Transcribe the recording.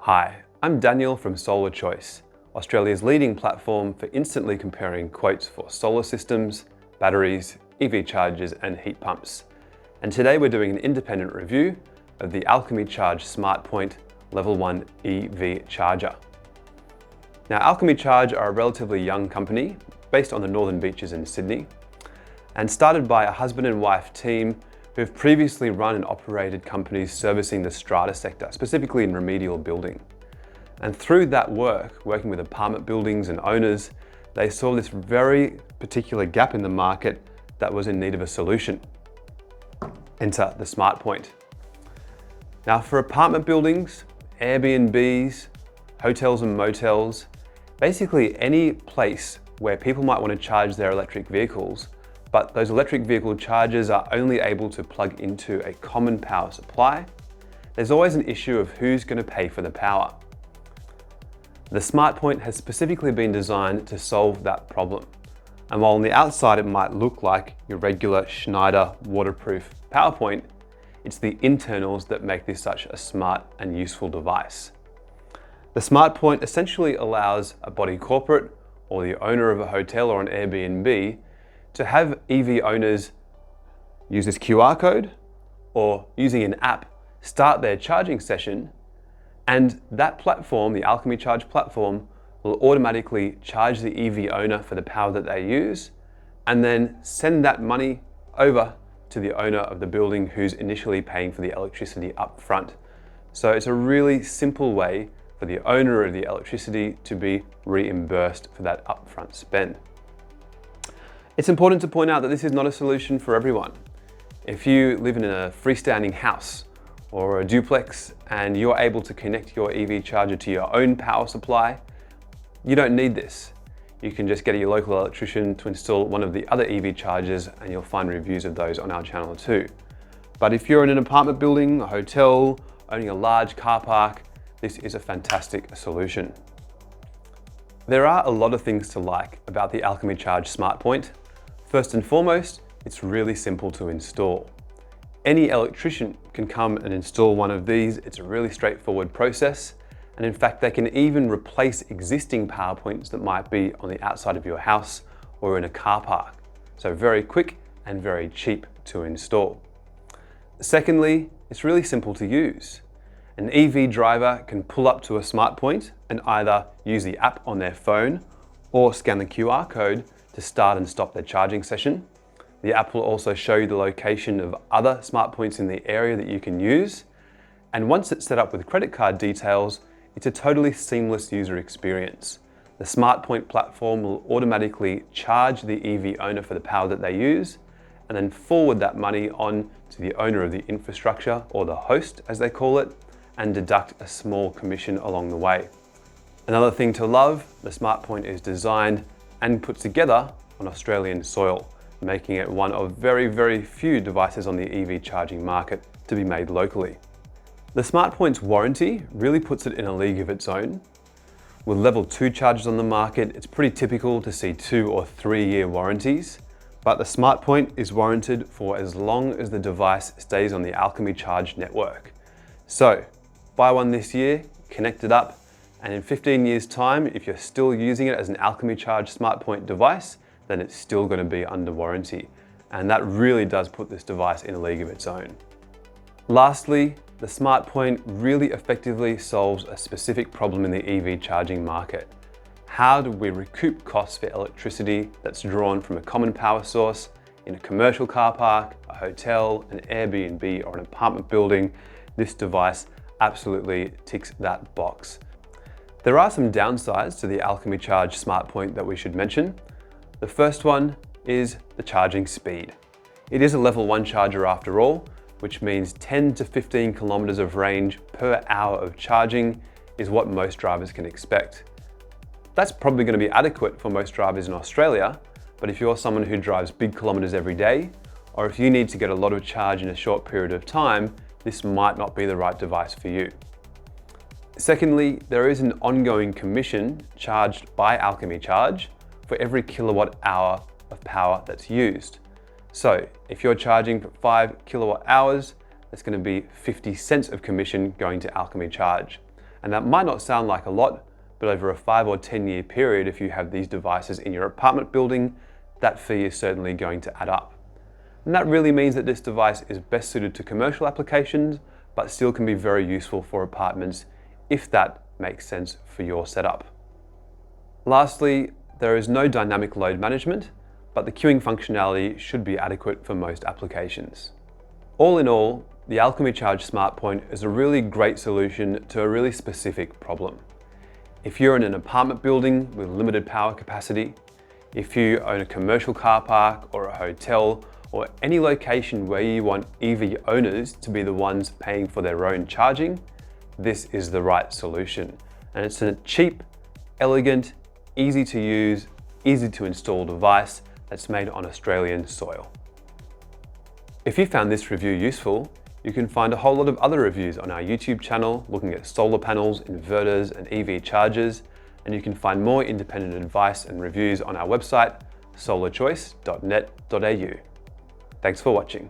Hi, I'm Daniel from Solar Choice, Australia's leading platform for instantly comparing quotes for solar systems, batteries, EV chargers and heat pumps. And today we're doing an independent review of the Alchemy Charge Smart Point Level 1 EV charger. Now, Alchemy Charge are a relatively young company based on the Northern Beaches in Sydney and started by a husband and wife team who have previously run and operated companies servicing the strata sector, specifically in remedial building. And through that work, working with apartment buildings and owners, they saw this very particular gap in the market that was in need of a solution. Enter the Smart Point. Now, for apartment buildings, Airbnbs, hotels and motels, basically any place where people might want to charge their electric vehicles, but those electric vehicle chargers are only able to plug into a common power supply, there's always an issue of who's going to pay for the power. The Smart Point has specifically been designed to solve that problem. And while on the outside it might look like your regular Schneider waterproof power point, it's the internals that make this such a smart and useful device. The Smart Point essentially allows a body corporate or the owner of a hotel or an Airbnb to have EV owners use this QR code or using an app start their charging session, and that platform, the Alchemy Charge platform, will automatically charge the EV owner for the power that they use and then send that money over to the owner of the building who's initially paying for the electricity up front. So it's a really simple way for the owner of the electricity to be reimbursed for that upfront spend. It's important to point out that this is not a solution for everyone. If you live in a freestanding house or a duplex and you're able to connect your EV charger to your own power supply, you don't need this. You can just get your local electrician to install one of the other EV chargers and you'll find reviews of those on our channel too. But if you're in an apartment building, a hotel, owning a large car park, this is a fantastic solution. There are a lot of things to like about the Alchemy Charge Smart Point. First and foremost, it's really simple to install. Any electrician can come and install one of these. It's a really straightforward process. And in fact, they can even replace existing power points that might be on the outside of your house or in a car park. So very quick and very cheap to install. Secondly, it's really simple to use. An EV driver can pull up to a Smart Point and either use the app on their phone or scan the QR code to start and stop their charging session. The app will also show you the location of other Smart Points in the area that you can use. And once it's set up with credit card details, it's a totally seamless user experience. The Smart Point platform will automatically charge the EV owner for the power that they use and then forward that money on to the owner of the infrastructure, or the host as they call it, and deduct a small commission along the way. Another thing to love, the Smart Point is designed and put together on Australian soil, making it one of very, very few devices on the EV charging market to be made locally. The Smart Point's warranty really puts it in a league of its own. With level 2 chargers on the market, it's pretty typical to see 2 or 3 year warranties, but the Smart Point is warranted for as long as the device stays on the Alchemy Charge network. So, buy one this year, connect it up, and in 15 years' time, if you're still using it as an Alchemy Charge Smart Point device, then it's still going to be under warranty. And that really does put this device in a league of its own. Lastly, the Smart Point really effectively solves a specific problem in the EV charging market. How do we recoup costs for electricity that's drawn from a common power source in a commercial car park, a hotel, an Airbnb, or an apartment building? This device absolutely ticks that box. There are some downsides to the Alchemy Charge Smart Point that we should mention. The first one is the charging speed. It is a level 1 charger after all, which means 10 to 15 kilometers of range per hour of charging is what most drivers can expect. That's probably going to be adequate for most drivers in Australia, but if you're someone who drives big kilometers every day, or if you need to get a lot of charge in a short period of time, this might not be the right device for you. Secondly, there is an ongoing commission charged by Alchemy Charge for every kilowatt hour of power that's used. So if you're charging for 5 kilowatt hours, that's going to be 50 cents of commission going to Alchemy Charge. And that might not sound like a lot, but over a 5 or 10 year period, if you have these devices in your apartment building, that fee is certainly going to add up. And that really means that this device is best suited to commercial applications, but still can be very useful for apartments if that makes sense for your setup. Lastly, there is no dynamic load management, but the queuing functionality should be adequate for most applications. All in all, the Alchemy Charge Smart Point is a really great solution to a really specific problem. If you're in an apartment building with limited power capacity, if you own a commercial car park or a hotel, or any location where you want EV owners to be the ones paying for their own charging, this is the right solution. And it's a cheap, elegant, easy to use, easy to install device that's made on Australian soil. If you found this review useful, you can find a whole lot of other reviews on our YouTube channel looking at solar panels, inverters, and EV chargers, and you can find more independent advice and reviews on our website, solarchoice.net.au. Thanks for watching.